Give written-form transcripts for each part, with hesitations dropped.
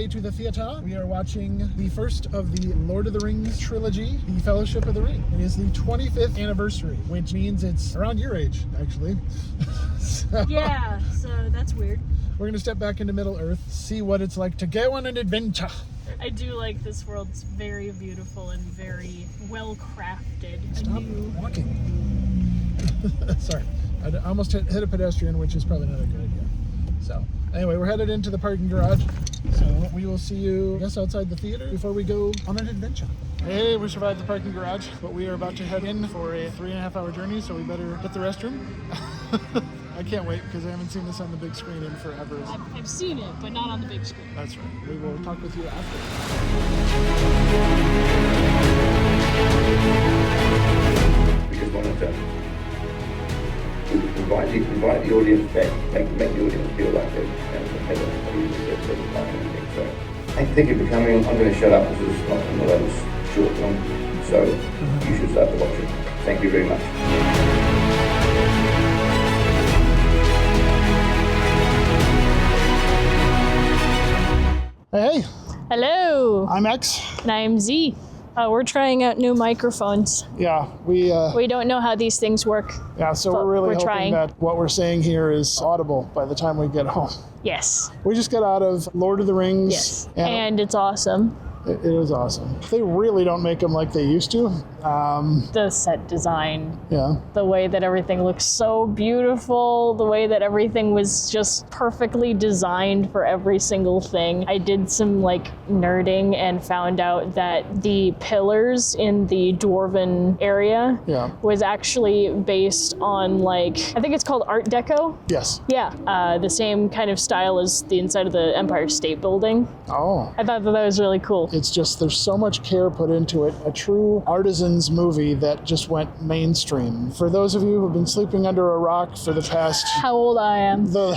way to the theater. We are watching the first of the Lord of the Rings trilogy, The Fellowship of the Ring. It is the 25th anniversary, which means it's around your age, actually. Yeah, so that's weird. We're going to step back into Middle-earth, see what it's like to go on an adventure. I do like this world. It's very beautiful and very well crafted. Stop walking. Sorry. I almost hit a pedestrian, which is probably not a good idea. So, anyway, we're headed into the parking garage. So, we will see you, I guess, outside the theater before we go on an adventure. Hey, we survived the parking garage, but we are about to head in for a 3.5-hour journey, so we better hit the restroom. I can't wait because I haven't seen this on the big screen in forever. I've seen it, but not on the big screen. That's right. We will talk with you after. We just wanted to invite the audience back, make the audience feel like they've had a certain time and everything. So thank you for coming. I'm going to shut up. This is not one of those short ones, so you should start to watch it. Thank you very much. Hey, Hello, I'm X. and I'm Z. We're trying out new microphones. Yeah, we don't know how these things work. so but we're really we're hoping trying. that what we're saying here is audible by the time we get home. Yes. We just got out of Lord of the Rings. Yes. And it's awesome. It was awesome. They really don't make them like they used to. The set design, Yeah. the way that everything looks so beautiful, the way that everything was just perfectly designed for every single thing. I did some nerding and found out that the pillars in the Dwarven area Yeah. was actually based on I think it's called Art Deco. Yes. Yeah, the same kind of style as the inside of the Empire State Building. Oh. I thought that was really cool. It's just, there's so much care put into it. A true artisan's movie that just went mainstream. For those of you who've been sleeping under a rock for the past... How old I am. The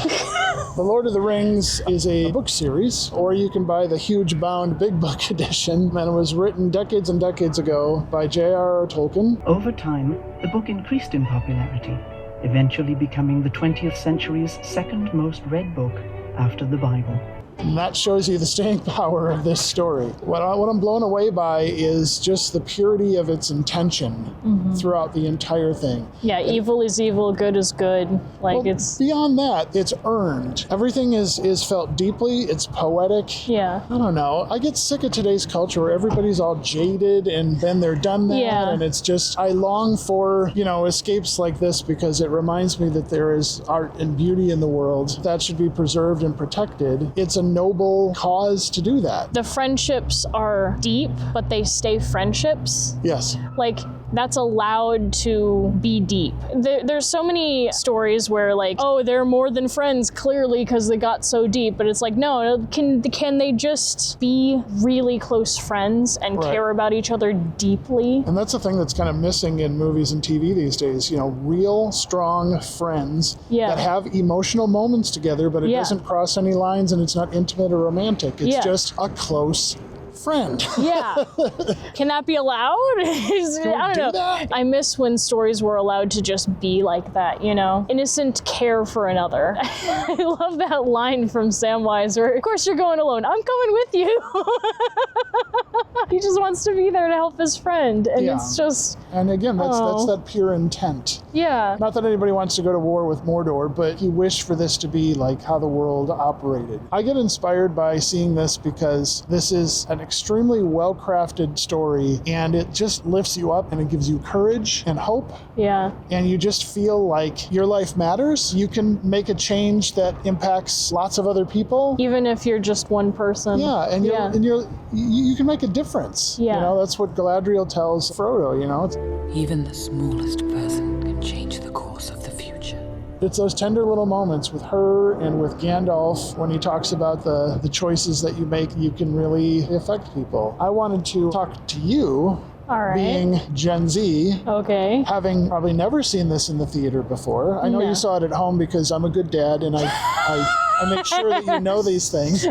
Lord of the Rings is a book series, or you can buy the huge bound big book edition, and it was written decades and decades ago by J.R.R. Tolkien. Over time, the book increased in popularity, eventually becoming the 20th century's second most read book after the Bible. And that shows you the staying power of this story. What I'm blown away by is just the purity of its intention throughout the entire thing. Yeah, evil is evil, good is good. It's... Beyond that, it's earned. Everything is felt deeply, it's poetic. Yeah. I don't know. I get sick of today's culture where everybody's all jaded and then they're done that. Yeah. And it's just, I long for, escapes like this because it reminds me that there is art and beauty in the world that should be preserved and protected. It's a noble cause to do that. The friendships are deep, but they stay friendships. Yes. That's allowed to be deep. There's so many stories where they're more than friends clearly because they got so deep, but it's no, can they just be really close friends and Right. care about each other deeply? And that's the thing that's kind of missing in movies and TV these days. Real strong friends Yeah. that have emotional moments together, but it Yeah. doesn't cross any lines and it's not intimate or romantic. It's Yeah. just a close friend. Yeah. Can that be allowed? I don't know. that. I miss when stories were allowed to just be like that, Innocent care for another. I love that line from Samwise where, of course you're going alone. I'm coming with you. He just wants to be there to help his friend. And Yeah. it's just, And again, that's that pure intent. yeah. Not that anybody wants to go to war with Mordor, but you wish for this to be like how the world operated. I get inspired by seeing this because this is an extremely well-crafted story, and it just lifts you up and it gives you courage and hope, Yeah. and you just feel like your life matters. You can make a change that impacts lots of other people. Even if you're just one person. Yeah, and you can make a difference. Yeah. That's what Galadriel tells Frodo. Even the smallest person can change the course of the future. It's those tender little moments with her and with Gandalf when he talks about the choices that you make, you can really affect people. I wanted to talk to you, All right. being Gen Z, Okay. having probably never seen this in the theater before. I know No. you saw it at home because I'm a good dad and I make sure that you know these things.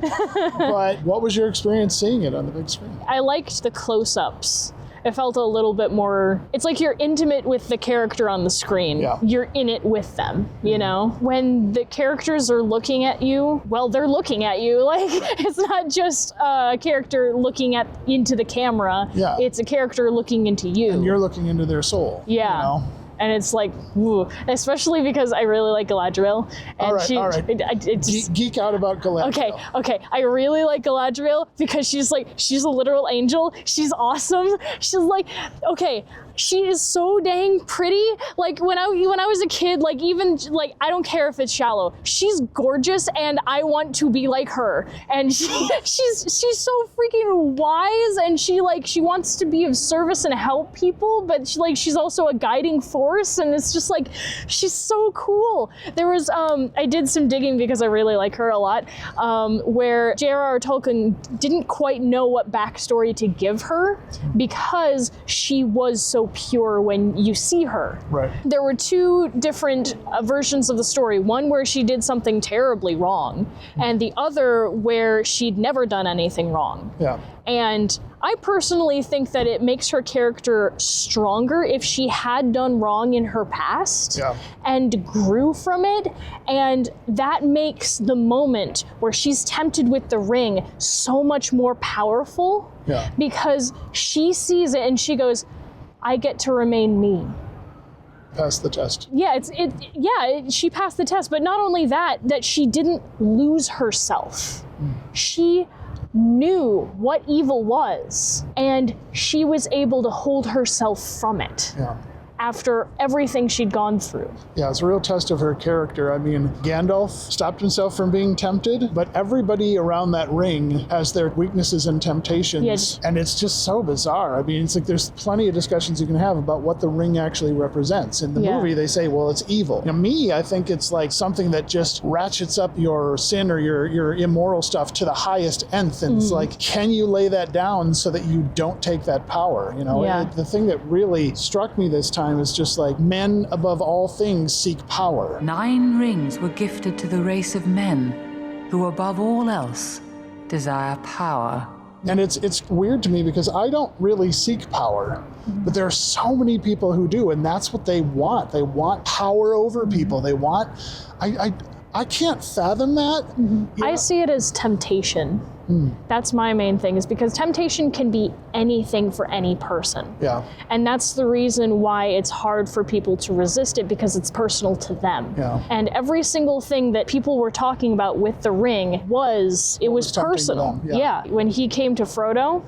But what was your experience seeing it on the big screen? I liked the close-ups. It felt a little bit more, it's like you're intimate with the character on the screen. Yeah. You're in it with them, you know? When the characters are looking at you, well, they're looking at you. Like, it's not just a character looking into the camera. Yeah. It's a character looking into you. And you're looking into their soul. Yeah. You know? And it's like, woo. Especially because I really like Galadriel. And all right. It's Geek out about Galadriel. Okay. I really like Galadriel because she's a literal angel. She's awesome. She's like, okay, she is so dang pretty. Like when I was a kid, like even like I don't care if it's shallow. She's gorgeous and I want to be like her. And she's so freaking wise, and she wants to be of service and help people, but she's also a guiding force, and it's just like she's so cool. There was I did some digging because I really like her a lot, where J.R.R. Tolkien didn't quite know what backstory to give her because she was so pure when you see her. Right. There were two different versions of the story. One where she did something terribly wrong, and the other where she'd never done anything wrong. Yeah. And I personally think that it makes her character stronger if she had done wrong in her past and grew from it. And that makes the moment where she's tempted with the ring so much more powerful because she sees it and she goes, I get to remain me. Pass the test. Yeah, she passed the test, but not only that she didn't lose herself. She knew what evil was, and she was able to hold herself from it. Yeah. After everything she'd gone through. Yeah, it's a real test of her character. I mean, Gandalf stopped himself from being tempted, but everybody around that ring has their weaknesses and temptations, and it's just so bizarre. I mean, it's like there's plenty of discussions you can have about what the ring actually represents. In the movie, they say, well, it's evil. Now, me, I think it's like something that just ratchets up your sin or your immoral stuff to the highest nth, and it's like, can you lay that down so that you don't take that power? You know, the thing that really struck me this time is just like, men above all things seek power. 9 rings were gifted to the race of men, who above all else desire power. And it's weird to me because I don't really seek power, but there are so many people who do, and that's what they want. They want power over people. They want, I can't fathom that. I see it as temptation. That's my main thing, is because temptation can be anything for any person. Yeah. And that's the reason why it's hard for people to resist it, because it's personal to them. Yeah. And every single thing that people were talking about with the ring was tempting personal. them, yeah. When he came to Frodo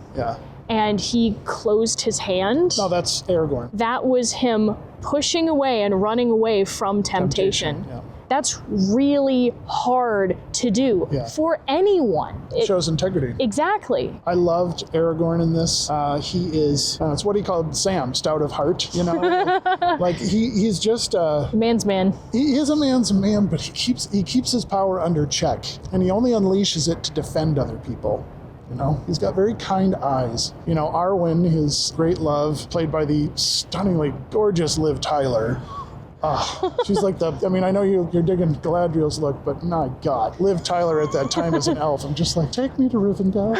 and he closed his hand. No, that's Aragorn. That was him pushing away and running away from temptation. Yeah. That's really hard to do for anyone. It shows integrity. Exactly. I loved Aragorn in this. He is, it's what he called Sam, stout of heart, you know? Like he's just man's man. He is a man's man, but he keeps his power under check, and he only unleashes it to defend other people. You know, he's got very kind eyes. You know, Arwen, his great love, played by the stunningly gorgeous Liv Tyler. She's like I know you're digging Galadriel's look, but my God, Liv Tyler at that time as an elf, I'm just like, take me to Rivendell.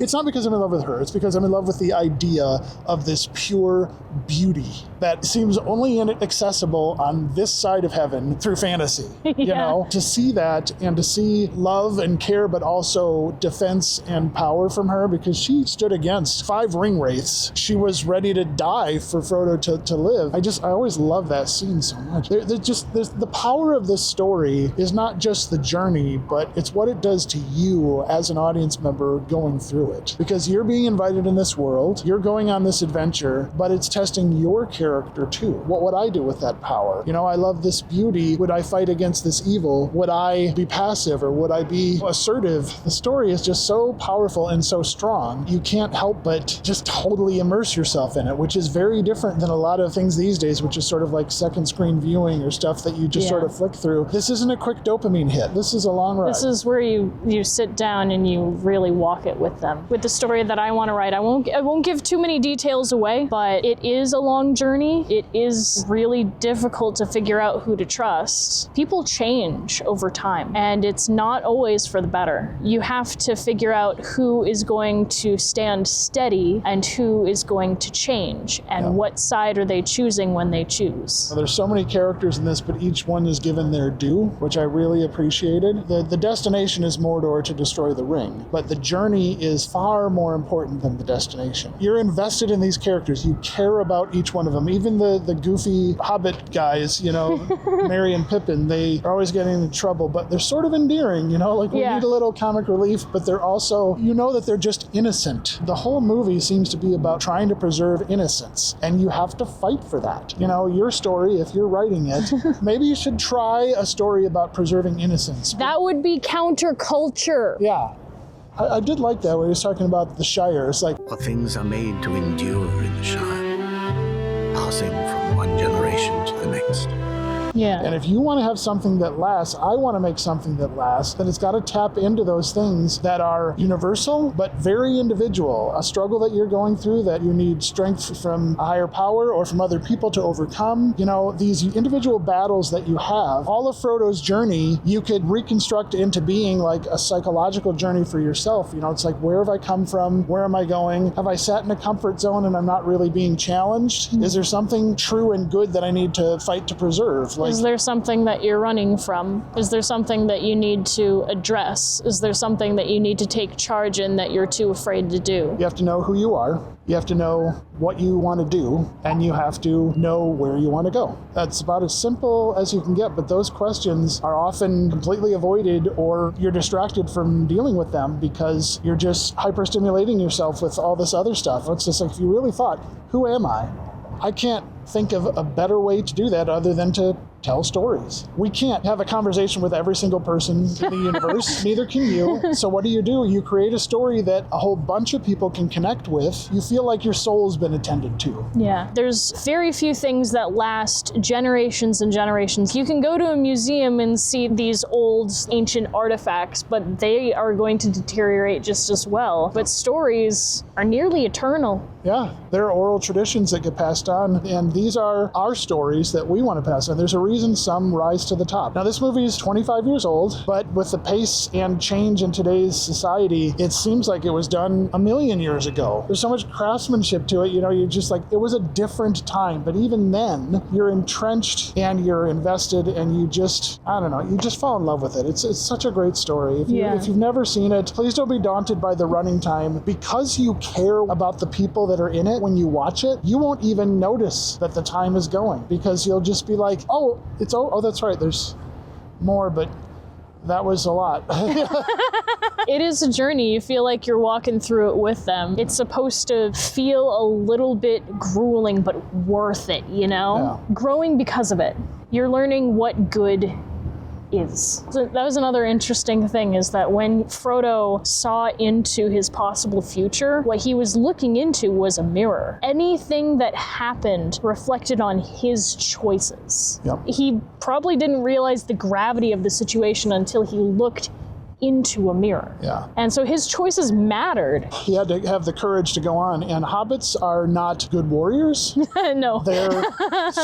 It's not because I'm in love with her, it's because I'm in love with the idea of this pure beauty that seems only accessible on this side of heaven through fantasy. You know, to see that and to see love and care, but also defense and power from her, because she stood against 5 ring wraiths. She was ready to die for Frodo to live. I always love that scene so much. There's the power of this story is not just the journey, but it's what it does to you as an audience member going through it. Because you're being invited in this world, you're going on this adventure, but it's testing your character too. What would I do with that power? You know, I love this beauty. Would I fight against this evil? Would I be passive or would I be assertive? The story is just so powerful and so strong. You can't help but just totally immerse yourself in it, which is very different than a lot of things these days, which is sort of like second screen viewing or stuff that you just sort of flick through. This isn't a quick dopamine hit. This is a long ride. This is where you sit down and you really walk it with them. With the story that I want to write, I won't give too many details away, but it is a long journey. journey, it is really difficult to figure out who to trust. People change over time, and it's not always for the better. You have to figure out who is going to stand steady and who is going to change, and what side are they choosing when they choose. There's so many characters in this, but each one is given their due, which I really appreciated. The destination is Mordor to destroy the ring, but the journey is far more important than the destination. You're invested in these characters. You care about each one of them. Even the goofy Hobbit guys, you know, Merry and Pippin, they are always getting into trouble, but they're sort of endearing, you know, like we need a little comic relief, but they're also, you know, that they're just innocent. The whole movie seems to be about trying to preserve innocence, and you have to fight for that. You know, your story, if you're writing it, maybe you should try a story about preserving innocence. That would be counterculture. Yeah. I did like that when he was talking about the Shire. It's like, For things are made to endure in the Shire, passing from one generation to the next. Yeah. and if you want to have something that lasts, I want to make something that lasts, then it's got to tap into those things that are universal, but very individual. A struggle that you're going through that you need strength from a higher power or from other people to overcome. You know, these individual battles that you have, all of Frodo's journey, you could reconstruct into being like a psychological journey for yourself. You know, it's like, where have I come from? Where am I going? Have I sat in a comfort zone and I'm not really being challenged? Mm-hmm. Is there something true and good that I need to fight to preserve? Is there something that you're running from? Is there something that you need to address? Is there something that you need to take charge in that you're too afraid to do? You have to know who you are. You have to know what you want to do, and you have to know where you want to go. That's about as simple as you can get, but those questions are often completely avoided, or you're distracted from dealing with them because you're just hyperstimulating yourself with all this other stuff. It's just like, if you really thought, who am I? I can't think of a better way to do that other than to tell stories. We can't have a conversation with every single person in the universe, neither can you. So what do? You create a story that a whole bunch of people can connect with. You feel like your soul's been attended to. Yeah, there's very few things that last generations and generations. You can go to a museum and see these old ancient artifacts, but they are going to deteriorate just as well. But stories are nearly eternal. Yeah, there are oral traditions that get passed on, and these are our stories that we want to pass on. There's a reason some rise to the top. Now, this movie is 25 years old, but with the pace and change in today's society, it seems like it was done a million years ago. There's so much craftsmanship to it, you know, you're just like, it was a different time, but even then, you're entrenched and you're invested, and you just, I don't know, you just fall in love with it. It's such a great story. If you've never seen it, please don't be daunted by the running time. Because you care about the people that are in it, when you watch it, you won't even notice that the time is going, because you'll just be like, oh, that's right, there's more, but that was a lot. It is a journey. You feel like you're walking through it with them. It's supposed to feel a little bit grueling, but worth it, you know? Yeah. Growing because of it. You're learning what good is. So that was another interesting thing, is that when Frodo saw into his possible future, what he was looking into was a mirror. Anything that happened reflected on his choices. Yep. He probably didn't realize the gravity of the situation until he looked into a mirror. Yeah. And so his choices mattered. He had to have the courage to go on, and hobbits are not good warriors. No. They're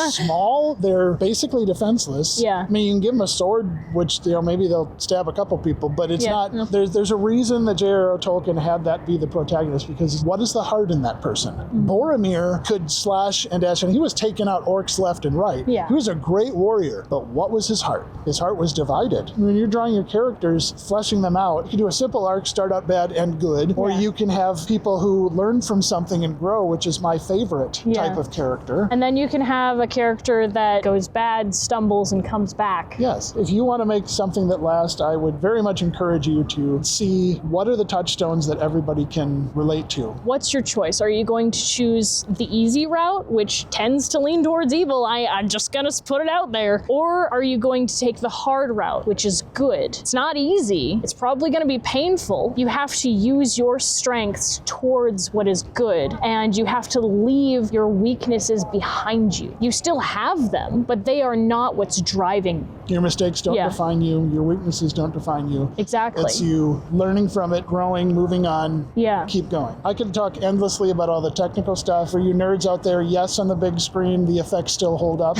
small, they're basically defenseless. Yeah. I mean, you can give them a sword, which, you know, maybe they'll stab a couple people, but it's not, no. There's a reason that J.R.R. Tolkien had that be the protagonist, because what is the heart in that person? Boromir could slash and dash, and he was taking out orcs left and right. Yeah. He was a great warrior, but what was his heart? His heart was divided. When you're drawing your characters, fleshing them out, you can do a simple arc, start out bad and good, or you can have people who learn from something and grow, which is my favorite type of character. And then you can have a character that goes bad, stumbles, and comes back. Yes, if you want to make something that lasts, I would very much encourage you to see what are the touchstones that everybody can relate to. What's your choice? Are you going to choose the easy route, which tends to lean towards evil? I'm just gonna put it out there. Or are you going to take the hard route, which is good? It's not easy, be. It's probably going to be painful. You have to use your strengths towards what is good, and you have to leave your weaknesses behind you. You still have them, but they are not what's driving you. Your mistakes don't define you. Your weaknesses don't define you. Exactly. It's you learning from it, growing, moving on. Yeah. Keep going. I could talk endlessly about all the technical stuff. For you nerds out there, yes, on the big screen, the effects still hold up.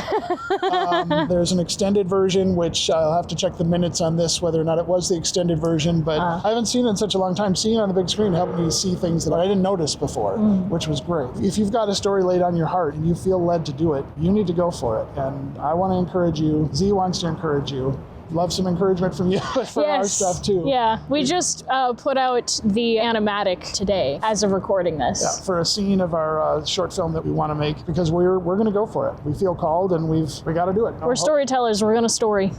There's an extended version, which I'll have to check the minutes on this, whether or not it was the extended version, but I haven't seen it in such a long time. Seeing it on the big screen helped me see things that I didn't notice before, which was great. If you've got a story laid on your heart and you feel led to do it, you need to go for it. And I want to encourage you. Z wants to encourage you. Love some encouragement from you for our stuff too. Yeah, we just put out the animatic today as of recording this. Yeah, for a scene of our short film that we want to make, because we're going to go for it. We feel called and we got to do it. We're storytellers. We're going to story.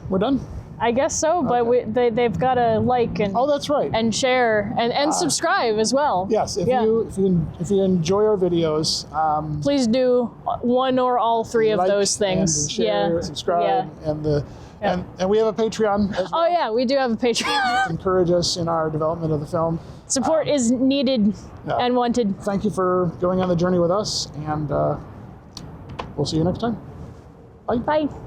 We're done? I guess so, but they've got to like and that's right. and share and subscribe as well. Yes, if you enjoy our videos, please do one or all three of like those things. And share, subscribe, and we have a Patreon as well. Oh yeah, we do have a Patreon. Encourage us in our development of the film. Support is needed and wanted. Thank you for going on the journey with us, and we'll see you next time. Bye. Bye.